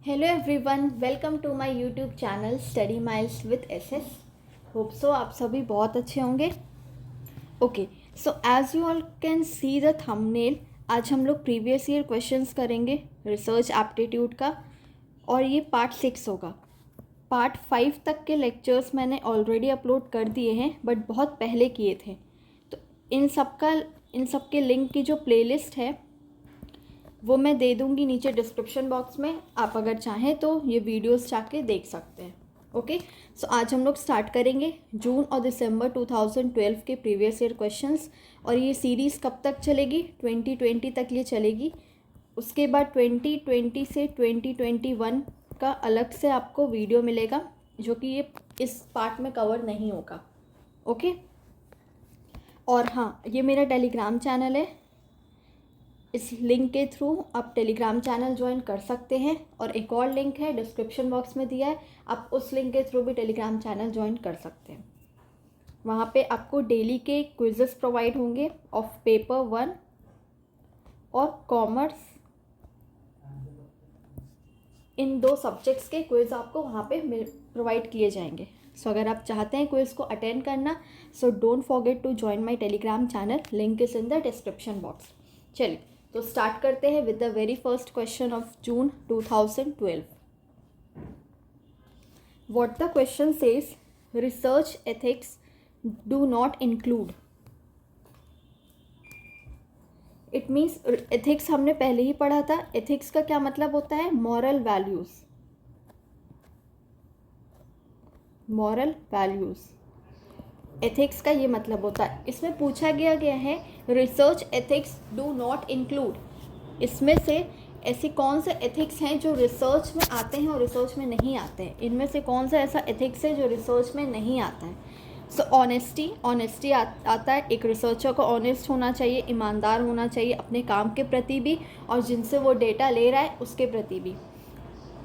Hello everyone, welcome to my YouTube channel study miles with SS. Hope so आप सभी बहुत अच्छे होंगे। Okay, so as you all can see the thumbnail, आज हम लोग प्रीवियस ईयर क्वेश्चंस करेंगे रिसर्च एप्टीट्यूड का, और ये पार्ट 6 होगा। पार्ट 5 तक के लेक्चर्स मैंने ऑलरेडी अपलोड कर दिए हैं, बट बहुत पहले किए थे। तो इन सब के लिंक की जो प्लेलिस्ट है वो मैं दे दूँगी नीचे डिस्क्रिप्शन बॉक्स में। आप अगर चाहें तो ये वीडियोस जाके देख सकते हैं। ओके, सो आज हम लोग स्टार्ट करेंगे जून और दिसंबर 2012 के प्रीवियस ईयर क्वेश्चंस। और ये सीरीज़ कब तक चलेगी? 2020 तक ये चलेगी। उसके बाद 2020 से 2021 का अलग से आपको वीडियो मिलेगा, जो कि ये इस पार्ट में कवर नहीं होगा। ओके, और हाँ, ये मेरा टेलीग्राम चैनल है। इस लिंक के थ्रू आप टेलीग्राम चैनल ज्वाइन कर सकते हैं, और एक और लिंक है डिस्क्रिप्शन बॉक्स में दिया है, आप उस लिंक के थ्रू भी टेलीग्राम चैनल ज्वाइन कर सकते हैं। वहाँ पे आपको डेली के क्विज़ेस प्रोवाइड होंगे ऑफ पेपर 1 और कॉमर्स। इन 2 सब्जेक्ट्स के क्विज़ आपको वहाँ पे प्रोवाइड किए जाएंगे। सो अगर आप चाहते हैं क्विज़ को अटेंड करना, so don't forget to join my Telegram channel, link is in the description box. चलिए तो स्टार्ट करते हैं with the very first question of June 2012। What the question says, research ethics do not include. It means ethics हमने पहले ही पढ़ा था। Ethics का क्या मतलब होता है? Moral values. Moral values ethics का ये मतलब होता है। इसमें पूछा गया है research ethics do not include. इसमें से ऐसी कौन से एथिक्स हैं जो रिसर्च में आते हैं और रिसर्च में नहीं आते हैं? इनमें से कौन सा ऐसा एथिक्स है जो रिसर्च में नहीं आता है? सो ऑनेस्टी आता है। एक रिसर्चर को ऑनेस्ट होना चाहिए, ईमानदार होना चाहिए अपने काम के प्रति भी, और जिनसे वो डेटा ले रहा है उसके प्रति भी।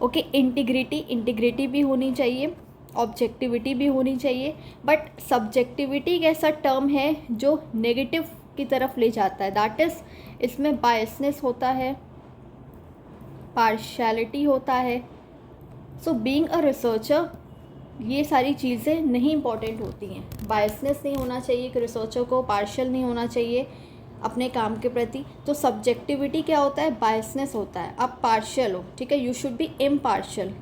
ओके, इंटीग्रिटी भी होनी चाहिए, ऑब्जेक्टिविटी भी होनी चाहिए। बट सब्जेक्टिविटी एक ऐसा टर्म है जो नेगेटिव की तरफ ले जाता है। दैट इज़, इसमें बायसनेस होता है, पार्शियलिटी होता है। सो बीइंग अ रिसर्चर ये सारी चीज़ें नहीं इम्पॉर्टेंट होती हैं। बायसनेस नहीं होना चाहिए कि रिसर्चर को, पार्शियल नहीं होना चाहिए अपने काम के प्रति। तो सब्जेक्टिविटी क्या होता है? बायसनेस होता है। आप पार्शियल हो, ठीक है, you should be impartial.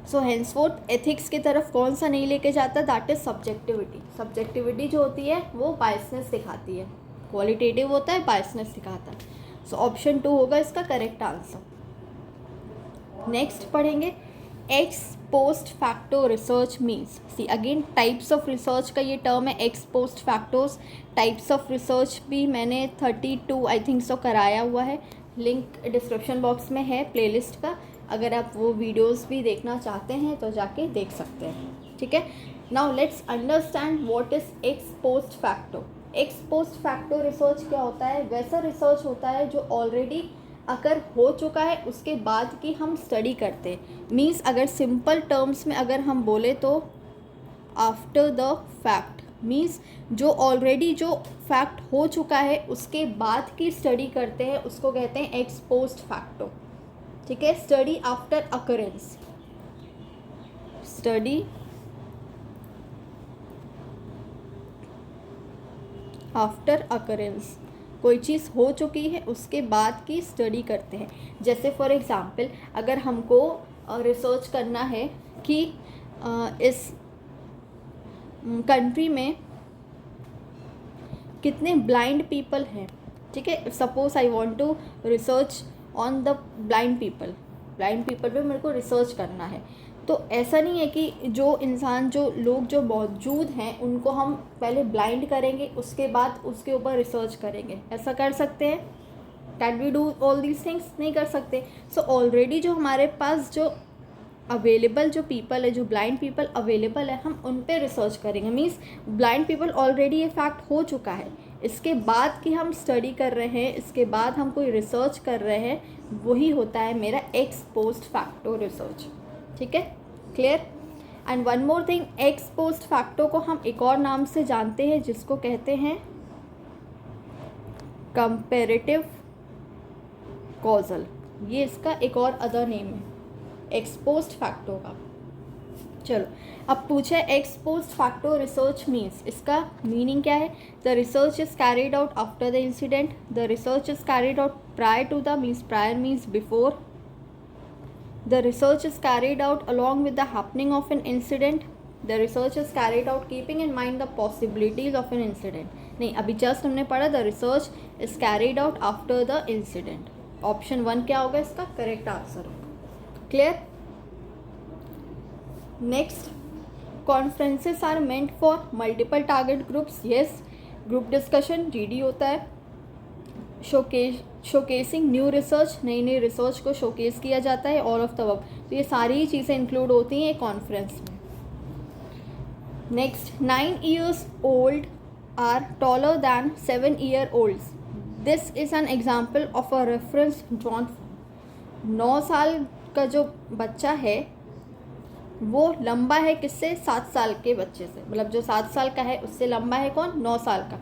So henceforth ethics की तरफ कौन सा नहीं लेके जाता? That is subjectivity. सब्जेक्टिविटी जो होती है वो बायसनेस दिखाती है। क्वालिटेटिव होता है, बायसनेस दिखाता है। सो ऑप्शन 2 होगा इसका करेक्ट आंसर। नेक्स्ट पढ़ेंगे ex post facto research means. See again, types of research का ये टर्म है, ex post factos. Types of research भी मैंने 32 आई थिंक सो कराया हुआ है। लिंक डिस्क्रिप्शन बॉक्स में है प्लेलिस्ट का। अगर आप वो वीडियोस भी देखना चाहते हैं तो जाके देख सकते हैं, ठीक है। Now let's understand what is x post facto. X post facto research क्या होता है? वैसा रिसर्च होता है जो ऑलरेडी अगर हो चुका है उसके बाद की हम स्टडी करते हैं। मीन्स अगर सिंपल टर्म्स में अगर हम बोले तो आफ्टर द फैक्ट, मीन्स जो ऑलरेडी जो फैक्ट हो चुका है उसके बाद की स्टडी करते हैं, उसको कहते हैं एक्स पोस्ट फैक्टो, ठीक है। Study after occurrence, study after occurrence, कोई चीज़ हो चुकी है उसके बाद की स्टडी करते हैं। जैसे फॉर एग्ज़ाम्पल, अगर हमको रिसर्च करना है कि इस कंट्री में कितने ब्लाइंड पीपल हैं, ठीक है। Suppose I want to research on the blind people पे मेरे को रिसर्च करना है। तो ऐसा नहीं है कि जो इंसान, जो लोग जो मौजूद हैं उनको हम पहले ब्लाइंड करेंगे, उसके बाद उसके ऊपर रिसर्च करेंगे। ऐसा कर सकते हैं? Can we do all these things? नहीं कर सकते। सो ऑलरेडी जो हमारे पास जो अवेलेबल जो पीपल है, जो ब्लाइंड पीपल अवेलेबल है, हम उन पे रिसर्च करेंगे। मीन्स ब्लाइंड पीपल ऑलरेडी ये फैक्ट हो चुका है, इसके बाद की हम स्टडी कर रहे हैं, इसके बाद हम कोई रिसर्च कर रहे हैं, वही होता है मेरा एक्स पोस्ट फैक्टो रिसर्च, ठीक है। Clear? And one more thing, x post facto को हम एक और नाम से जानते हैं जिसको कहते हैं कंपैरेटिव कॉजल। ये इसका एक और अदर नेम है, एक्स पोस्ट फैक्टो का। चलो अब पूछे ex post facto research means, इसका मीनिंग क्या है? The research is carried out after the incident, the research is carried out prior to the, means prior means before, the research is carried out along with the happening of an incident, the research is carried out keeping in mind the possibilities of an incident. नहीं, अभी just हमने पढ़ा the research is carried out after the incident. Option 1 क्या होगा इसका correct answer होगा। Clear? Next, conferences are meant for multiple target groups. Yes, group discussion GD होता है। शोकेसिंग न्यू रिसर्च, नई नई रिसर्च को शोकेस किया जाता है। ऑल ऑफ द अबव, तो ये सारी चीज़ें इंक्लूड होती हैं कॉन्फ्रेंस में। Next, 9 years old are taller than 7 year olds. This is an example of a reference drawn from। 9 साल का जो बच्चा है वो लंबा है किससे? 7 साल के बच्चे से, मतलब जो 7 साल का है उससे लंबा है कौन? 9 साल का।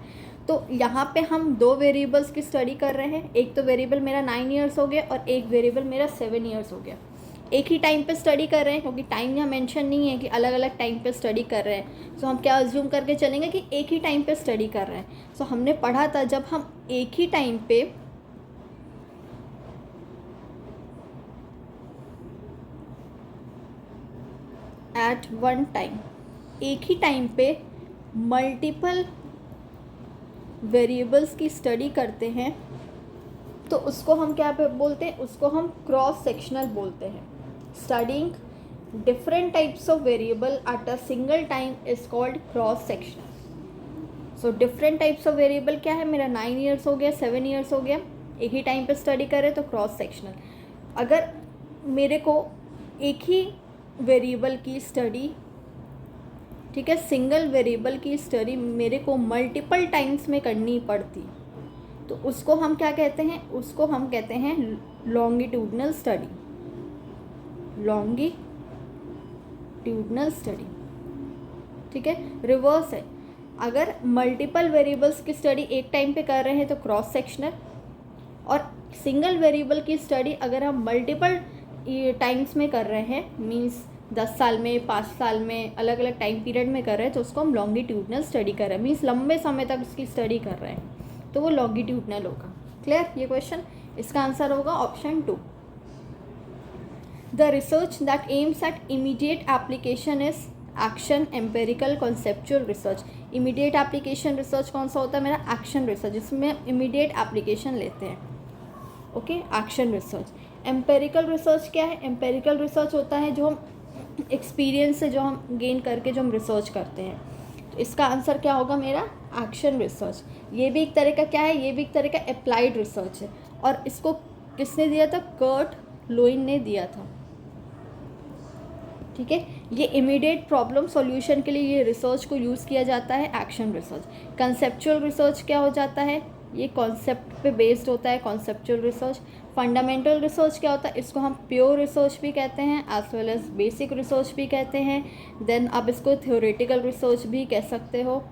तो यहाँ पे हम 2 वेरिएबल्स की स्टडी कर रहे हैं। एक तो वेरिएबल मेरा 9 years हो गया और एक वेरिएबल मेरा 7 years हो गया। एक ही टाइम पे स्टडी कर रहे हैं, क्योंकि टाइम यहाँ मेंशन नहीं है कि अलग अलग टाइम पे स्टडी कर रहे हैं। सो हम क्या अज्यूम करके चलेंगे कि एक ही टाइम पे स्टडी कर रहे हैं। सो हमने पढ़ा था जब हम एक ही टाइम पे एट वन टाइम, एक ही टाइम पे मल्टीपल वेरिएबल्स की स्टडी करते हैं तो उसको हम क्या बोलते हैं? उसको हम क्रॉस सेक्शनल बोलते हैं। Studying different types of variable at a single time is called cross sectional. So different types of variable क्या है? मेरा 9 years हो गया, 7 years हो गया, एक ही टाइम पे स्टडी करें तो क्रॉस सेक्शनल। अगर मेरे को एक ही वेरिएबल की स्टडी, ठीक है, सिंगल वेरिएबल की स्टडी मेरे को मल्टीपल टाइम्स में करनी पड़ती तो उसको हम क्या कहते हैं? उसको हम कहते हैं लॉन्गिट्यूडनल स्टडी। लॉन्गिट्यूडनल स्टडी, ठीक है। रिवर्स है, अगर मल्टीपल वेरिएबल्स की स्टडी एक टाइम पे कर रहे हैं तो क्रॉस सेक्शनल, और सिंगल वेरिएबल की स्टडी अगर हम मल्टीपल टाइम्स में कर रहे हैं, मींस 10 साल में, 5 साल में, अलग अलग टाइम पीरियड में कर रहे हैं तो उसको हम लॉन्गिट्यूडनल स्टडी कर रहे हैं, मींस लंबे समय तक उसकी स्टडी कर रहे हैं तो वो लॉन्गिट्यूडनल होगा। क्लियर ये क्वेश्चन? इसका आंसर होगा option 2। The research that aims at immediate application is action, empirical, conceptual research. Immediate application research कौन सा होता है? मेरा एक्शन रिसर्च, जिसमें इमीडिएट एप्लीकेशन लेते हैं। Okay, action research. Empirical research क्या है? एम्पेरिकल रिसर्च होता है जो हम एक्सपीरियंस से जो हम गेन करके जो हम रिसर्च करते हैं। तो इसका आंसर क्या होगा मेरा? Action research. ये भी एक तरह का क्या है? ये भी एक तरह का अप्लाइड रिसर्च है, और इसको किसने दिया था? कर्ट लोइन ने दिया था। ठीक है, ये इमीडिएट प्रॉब्लम सॉल्यूशन के लिए ये रिसर्च को यूज़ किया जाता है, एक्शन रिसर्च। कंसेप्चुअल रिसर्च क्या हो जाता है? ये कॉन्सेप्ट पे बेस्ड होता है, कॉन्सेप्चुअल रिसर्च। फंडामेंटल रिसर्च क्या होता है? इसको हम प्योर रिसर्च भी कहते हैं, as well as basic research भी कहते हैं। देन आप इसको थ्योरेटिकल रिसर्च भी कह सकते हो।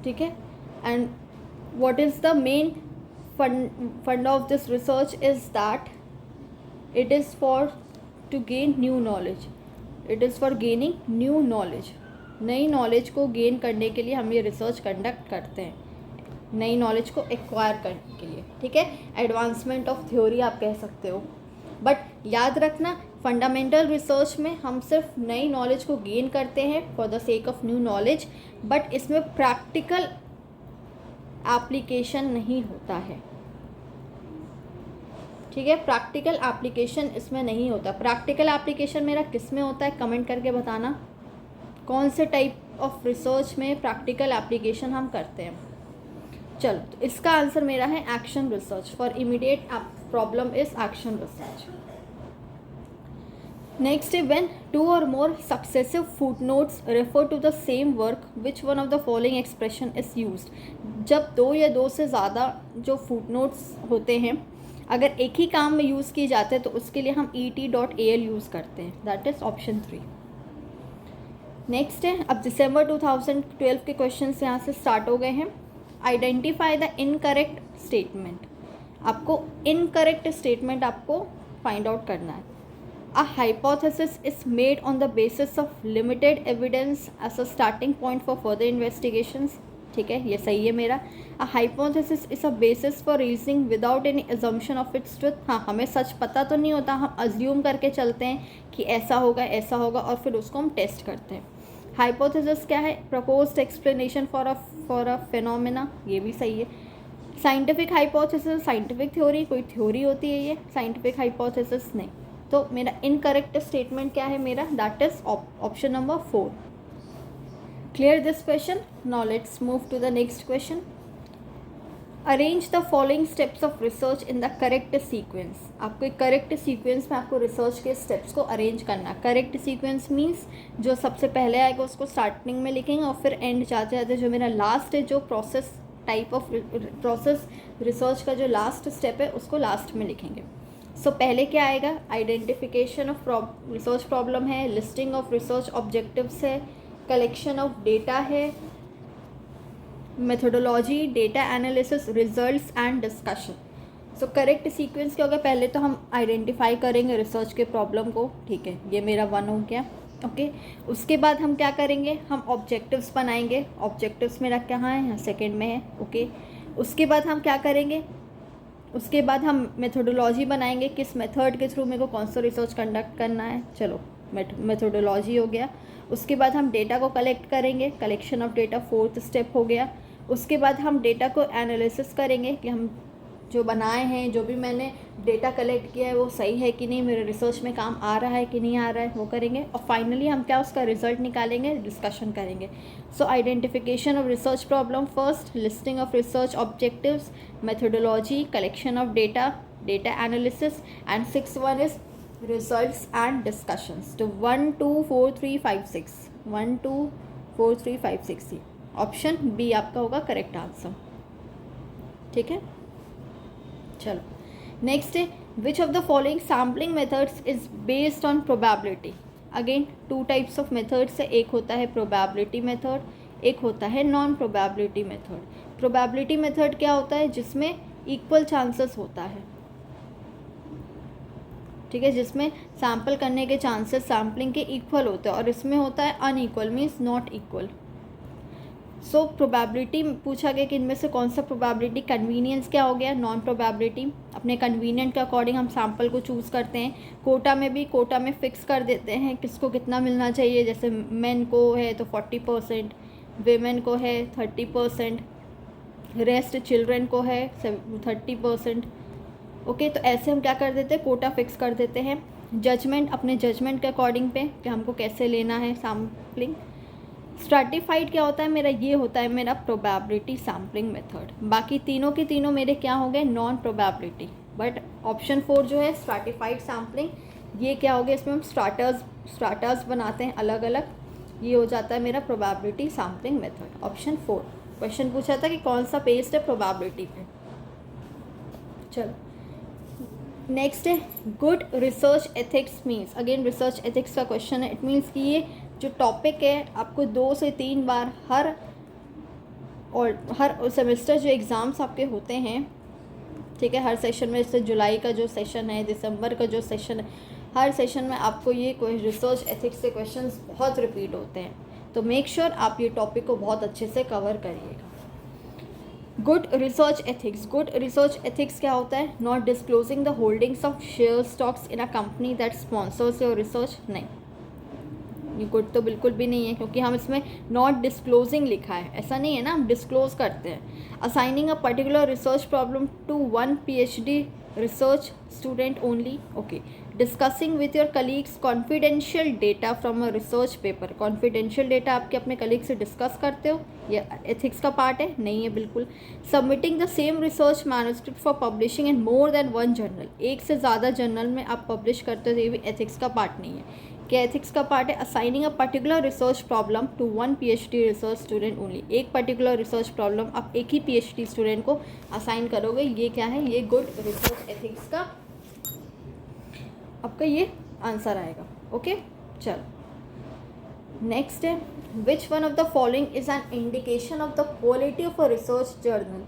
ठीक है, and what is the main fund of this research is that it is for to gain new knowledge. It is for gaining new knowledge. नई नॉलेज को गेन करने के लिए हम ये रिसर्च कंडक्ट करते हैं, नई नॉलेज को एक्वायर करने के लिए। ठीक है, एडवांसमेंट ऑफ थ्योरी आप कह सकते हो। बट याद रखना, फंडामेंटल रिसर्च में हम सिर्फ नई नॉलेज को गेन करते हैं for the sake of new knowledge, but इसमें प्रैक्टिकल एप्लीकेशन नहीं होता है। ठीक है, प्रैक्टिकल एप्लीकेशन इसमें नहीं होता। प्रैक्टिकल एप्लीकेशन मेरा किस में होता है? कमेंट करके बताना कौन से टाइप ऑफ रिसर्च में प्रैक्टिकल एप्लीकेशन हम करते हैं। चलो, तो इसका आंसर मेरा है action research. For immediate problem is action research. Next है when 2 or more successive footnotes refer to the same work which one of the following expression is used. जब 2 या 2 से ज़्यादा जो फुटनोट्स होते हैं अगर एक ही काम में यूज़ किए जाते हैं तो उसके लिए हम et.al यूज़ करते हैं, दैट इज़ ऑप्शन 3। नेक्स्ट है, अब दिसंबर 2012 के क्वेश्चन यहाँ से स्टार्ट हो गए हैं। Identify the incorrect statement. आपको इनकरेक्ट स्टेटमेंट आपको फाइंड आउट करना है. A hypothesis is made on the basis of limited evidence as a starting point for further investigations. ठीक है, ये सही है मेरा. A hypothesis is a basis for reasoning without any assumption of its truth. हाँ, हमें सच पता तो नहीं होता, हम अज्यूम करके चलते हैं कि ऐसा होगा और फिर उसको हम टेस्ट करते हैं. हाइपोथेसिस क्या है? Proposed explanation for a phenomena. ये भी सही है. साइंटिफिक हाइपोथेसिस, साइंटिफिक थ्योरी, कोई थ्योरी होती है ये. साइंटिफिक हाइपोथेसिस नहीं. तो मेरा इनकरेक्ट स्टेटमेंट क्या है मेरा? That is option number 4. Clear this question. Now let's move to the next question. Arrange the following steps of research in the correct sequence. आपको एक करेक्ट सीक्वेंस में आपको रिसर्च के स्टेप्स को अरेंज करना. करेक्ट सीक्वेंस मीन्स जो सबसे पहले आएगा उसको स्टार्टिंग में लिखेंगे और फिर एंड जाते जाते जो मेरा लास्ट है, जो process type of process research का जो लास्ट स्टेप है उसको लास्ट में लिखेंगे. सो पहले क्या आएगा? आइडेंटिफिकेशन ऑफ रिसर्च प्रॉब्लम है, लिस्टिंग ऑफ रिसर्च ऑब्जेक्टिव्स है, कलेक्शन ऑफ डेटा है, methodology, data analysis, results and discussion. So correct sequence क्या होगा? पहले तो हम आइडेंटिफाई करेंगे रिसर्च के प्रॉब्लम को. ठीक है, ये मेरा 1 हो गया. ओके, उसके बाद हम क्या करेंगे? हम ऑब्जेक्टिव्स बनाएंगे. ऑब्जेक्टिव्स मेरा कहाँ है? यहाँ सेकेंड में है. ओके, उसके बाद हम क्या करेंगे? उसके बाद हम मेथोडोलॉजी बनाएंगे. किस मेथड के थ्रू मेरे को कौन सा रिसर्च कंडक्ट करना है. चलो, मेथोडोलॉजी हो गया. उसके बाद हम डेटा को कलेक्ट करेंगे. Collection of data 4th step हो गया. उसके बाद हम डेटा को एनालिसिस करेंगे कि हम जो बनाए हैं, जो भी मैंने डेटा कलेक्ट किया है वो सही है कि नहीं, मेरे रिसर्च में काम आ रहा है कि नहीं आ रहा है, वो करेंगे. और फाइनली हम क्या उसका रिजल्ट निकालेंगे, डिस्कशन करेंगे. So identification of research problem first, listing of research objectives, methodology, collection of data, data analysis, and 6th one is results and discussions. तो 1 2 4 3 5 6 1 2 4 3 5 6 ऑप्शन बी आपका होगा करेक्ट आंसर. ठीक है, चलो नेक्स्ट है which of the following sampling methods is based on probability. Again 2 types of methods है. एक होता है प्रोबेबिलिटी मेथड, एक होता है non probability method. Probability method क्या होता है? जिसमें इक्वल चांसेस होता है. ठीक है, जिसमें सैम्पल करने के चांसेस सैम्पलिंग के इक्वल होते हैं, और इसमें होता है unequal, means not equal. So probability पूछा गया कि इनमें से कौन सा प्रोबेबिलिटी. कन्वीनियंस क्या हो गया? Non probability. अपने कन्वीनियंट के अकॉर्डिंग हम सैम्पल को चूज़ करते हैं. कोटा में भी कोटा में फिक्स कर देते हैं किसको कितना मिलना चाहिए. जैसे मेन को है तो 40%, वेमेन को है 30%, रेस्ट चिल्ड्रेन को है 30%. ओके, तो ऐसे हम क्या कर देते हैं? कोटा फिक्स कर देते हैं. जजमेंट अपने जजमेंट के अकॉर्डिंग पे कि हमको कैसे लेना है सैम्पलिंग. स्ट्रैटिफाइड क्या होता है मेरा? ये होता है मेरा प्रोबेबिलिटी सैम्पलिंग मेथड. बाकी तीनों के तीनों मेरे क्या हो गए? Non probability. बट ऑप्शन 4 जो है स्ट्रैटिफाइड सैम्पलिंग, ये क्या हो गया? इसमें हम स्ट्राटर्स बनाते हैं अलग अलग. ये हो जाता है मेरा probability sampling method. Option 4. Question पूछा था कि कौन सा बेस्ड है प्रोबेबिलिटी पे. चलो नेक्स्ट है good research ethics means. Again research ethics का क्वेश्चन है. इट मीन्स कि ये जो टॉपिक है आपको 2 से 3 बार हर सेमेस्टर जो एग्ज़ाम्स आपके होते हैं, ठीक है, हर सेशन में, जैसे जुलाई का जो सेशन है, दिसंबर का जो सेशन है, हर सेशन में आपको ये रिसर्च एथिक्स के क्वेश्चंस बहुत रिपीट होते हैं. तो मेक श्योर आप ये टॉपिक को बहुत अच्छे से कवर करिएगा. Good research ethics. Good research ethics क्या होता है? Not disclosing the holdings of share stocks in a company that sponsors your research. नहीं, ये गुड तो बिल्कुल भी नहीं है, क्योंकि हम इसमें नॉट डिस्क्लोजिंग लिखा है. ऐसा नहीं है ना, हम डिस्क्लोज करते हैं. Assigning a particular research problem to 1 PhD research student only. Okay, discussing with your colleagues confidential data from a research paper. Confidential data आपके अपने कलीग से डिस्कस करते हो, ये एथिक्स का पार्ट है? नहीं है बिल्कुल. Submitting the same research manuscript for publishing in more than 1 journal. एक से ज़्यादा जर्नल में आप पब्लिश करते हो, ये भी एथिक्स का पार्ट नहीं है. क्या एथिक्स का पार्ट है? Assigning a particular research problem to 1 PhD research student only. एक पर्टिकुलर रिसर्च प्रॉब्लम आप एक ही PhD स्टूडेंट को असाइन करोगे. ये क्या है? ये गुड रिसर्च एथिक्स का आपका ये आंसर आएगा. ओके, चलो नेक्स्ट है विच one of the following is an indication of the quality of a research journal.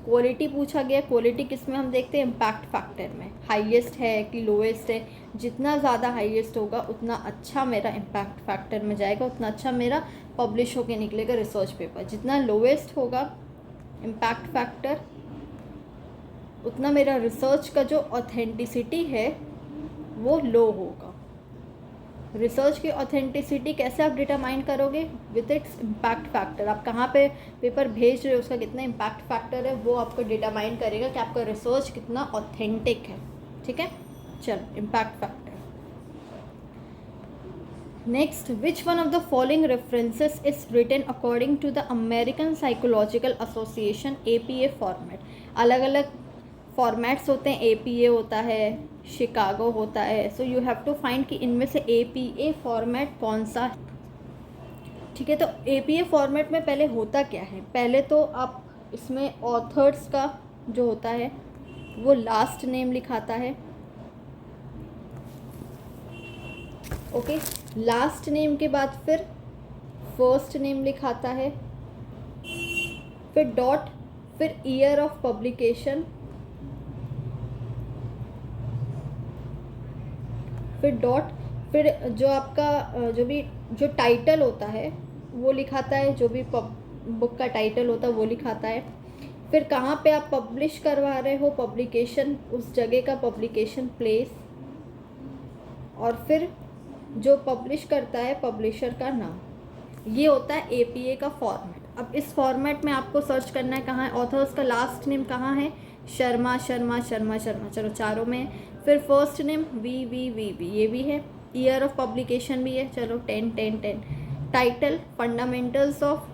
Quality पूछा गया, क्वालिटी किस में हम देखते हैं, इम्पैक्ट फैक्टर में, हाईएस्ट है कि लोएस्ट है। जितना ज़्यादा हाईएस्ट होगा उतना अच्छा मेरा इम्पैक्ट फैक्टर में जाएगा, उतना अच्छा मेरा पब्लिश होके निकलेगा रिसर्च पेपर। जितना लोएस्ट होगा इम्पैक्ट फैक्टर, उतना मेरा रिसर्च का जो ऑथेंटिसिटी है वो लो होगा। रिसर्च की ऑथेंटिसिटी कैसे आप डिटरमाइन करोगे, विद इट्स इम्पैक्ट फैक्टर। आप कहाँ पे पेपर भेज रहे हो, उसका कितना इम्पैक्ट फैक्टर है, वो आपको डिटरमाइन करेगा कि आपका रिसर्च कितना ऑथेंटिक है। ठीक है, चलो impact factor. Next, which one of the following references is written according to the American Psychological Association APA format. अलग अलग फॉर्मेट्स होते हैं, APA होता है, शिकागो होता है। So you have to find कि इनमें से APA फॉर्मेट कौन सा है। ठीक है, तो APA फॉर्मेट में पहले होता क्या है, पहले तो आप इसमें ऑथर्स का जो होता है वो लास्ट नेम लिखाता है। ओके, लास्ट नेम के बाद फिर फर्स्ट नेम लिखाता है, फिर डॉट, फिर ईयर ऑफ पब्लिकेशन, फिर डॉट, फिर जो आपका जो टाइटल होता है वो लिखाता है, जो भी बुक का टाइटल होता है वो लिखाता है। फिर कहाँ पे आप पब्लिश करवा रहे हो, पब्लिकेशन, उस जगह का पब्लिकेशन प्लेस, और फिर जो पब्लिश करता है पब्लिशर का नाम। ये होता है APA का फॉर्मेट। अब इस फॉर्मेट में आपको सर्च करना है कहाँ है, ऑथर्स का लास्ट नेम कहाँ है, शर्मा शर्मा शर्मा शर्मा, चलो चारों में। फिर फर्स्ट नेम वी, ये भी है। ईयर ऑफ पब्लिकेशन भी है, चलो 10। Title fundamentals of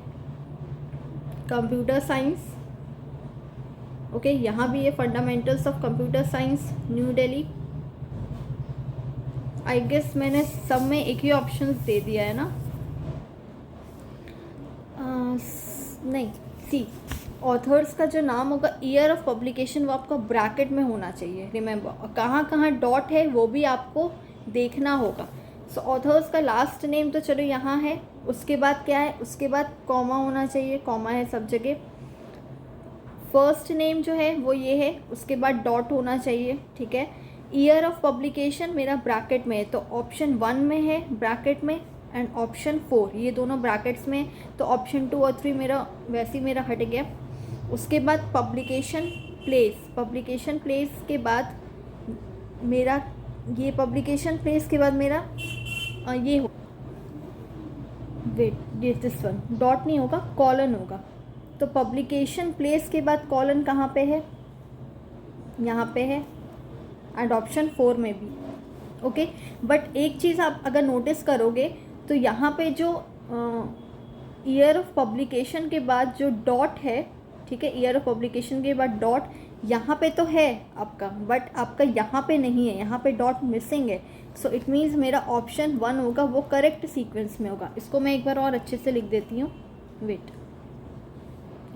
computer science, okay, यहाँ भी है fundamentals of computer science, New Delhi. I guess मैंने सब में एक ही ऑप्शन दे दिया है ना, नहीं, सी, ऑथर्स का जो नाम होगा, ईयर ऑफ पब्लिकेशन, वो आपका ब्रैकेट में होना चाहिए, रिमेंबर। कहाँ कहाँ डॉट है वो भी आपको देखना होगा। सो ऑथर्स का लास्ट नेम तो चलो यहाँ है, उसके बाद क्या है, उसके बाद कॉमा होना चाहिए, कॉमा है सब जगह। फर्स्ट नेम जो है वो ये है, उसके बाद डॉट होना चाहिए। ठीक है, ईयर ऑफ पब्लिकेशन मेरा ब्रैकेट में है, तो ऑप्शन 1 में है ब्रैकेट में, एंड ऑप्शन 4, ये दोनों ब्रैकेट्स में, तो ऑप्शन 2 और 3 मेरा वैसे ही मेरा हट गया। उसके बाद पब्लिकेशन प्लेस, पब्लिकेशन प्लेस के बाद मेरा ये, पब्लिकेशन प्लेस के बाद मेरा ये हो, वेट, दिस वन, डॉट नहीं होगा, कॉलन होगा। तो पब्लिकेशन प्लेस के बाद कॉलन कहाँ पे है, यहाँ पे है, एंड ऑप्शन 4 में भी। ओके, बट एक चीज़ आप अगर नोटिस करोगे तो यहाँ पे जो ईयर ऑफ पब्लिकेशन के बाद जो डॉट है, ठीक है, ईयर ऑफ पब्लिकेशन के बाद डॉट यहाँ पे तो है आपका, बट आपका यहाँ पे नहीं है, यहाँ पे डॉट मिसिंग है। सो इट मीन्स मेरा ऑप्शन 1 होगा, वो करेक्ट सीक्वेंस में होगा। इसको मैं एक बार और अच्छे से लिख देती हूँ, वेट,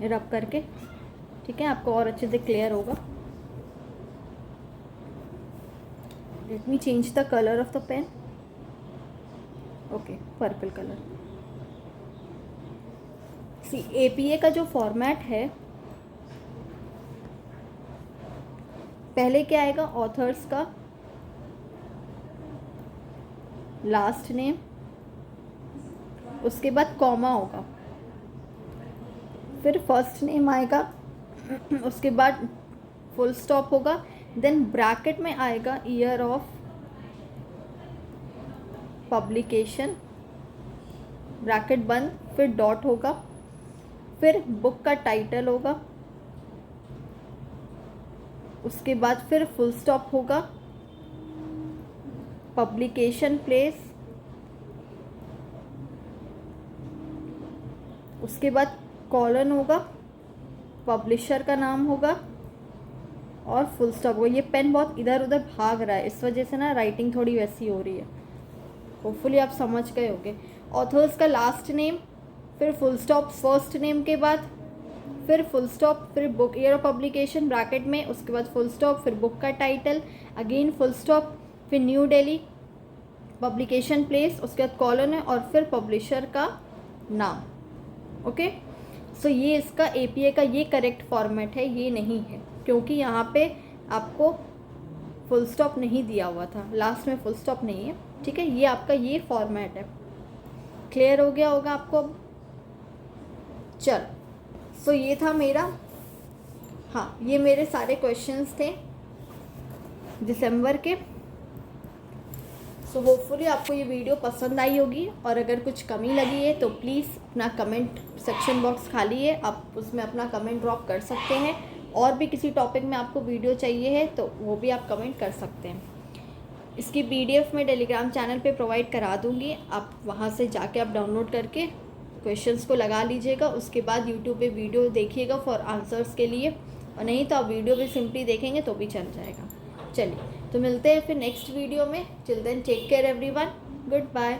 रब करके, ठीक है, आपको और अच्छे से क्लियर होगा। Let me change the colour of the pen, okay, purple colour. See, APA का जो फॉर्मेट है, पहले क्या आएगा, ऑथर्स का लास्ट नेम, उसके बाद कॉमा होगा, फिर फर्स्ट नेम आएगा, उसके बाद फुल स्टॉप होगा, देन ब्रैकेट में आएगा ईयर ऑफ पब्लिकेशन, ब्रैकेट बंद, फिर डॉट होगा, फिर बुक का टाइटल होगा, उसके बाद फिर फुल स्टॉप होगा, पब्लिकेशन प्लेस, उसके बाद कॉलन होगा, पब्लिशर का नाम होगा, और फुल स्टॉप होगा। ये पेन बहुत इधर उधर भाग रहा है, इस वजह से ना राइटिंग थोड़ी वैसी हो रही है। होपफुली आप समझ गए होंगे। ऑथर्स का लास्ट नेम, फिर फुल स्टॉप फर्स्ट नेम के बाद, फिर फुल स्टॉप, फिर book, year of publication bracket में, उसके बाद फुल स्टॉप, फिर बुक का टाइटल, अगेन फुल स्टॉप, फिर न्यू दिल्ली, पब्लिकेशन प्लेस, उसके बाद कॉलन है, और फिर पब्लिशर का नाम। ओके, सो ये इसका APA का ये करेक्ट फॉर्मेट है, ये नहीं है, क्योंकि यहाँ पे आपको फुल स्टॉप नहीं दिया हुआ था, लास्ट में फुल स्टॉप नहीं है, ठीक है। ये आपका ये फॉर्मेट है। क्लियर हो गया होगा आपको अब। चल, सो ये था मेरा, हाँ ये मेरे सारे क्वेश्चंस थे दिसंबर के। सो होपफुली आपको ये वीडियो पसंद आई होगी, और अगर कुछ कमी लगी है तो प्लीज़ अपना कमेंट सेक्शन बॉक्स खाली है, आप उसमें अपना कमेंट ड्रॉप कर सकते हैं। और भी किसी टॉपिक में आपको वीडियो चाहिए है तो वो भी आप कमेंट कर सकते हैं। इसकी PDF मैं टेलीग्राम चैनल पे प्रोवाइड करा दूँगी, आप वहाँ से जाके आप डाउनलोड करके क्वेश्चंस को लगा लीजिएगा। उसके बाद यूट्यूब पे वीडियो देखिएगा फॉर आंसर्स के लिए, और नहीं तो आप वीडियो भी सिंपली देखेंगे तो भी चल जाएगा। चलिए, तो मिलते हैं फिर नेक्स्ट वीडियो में। Till then take care everyone, good bye.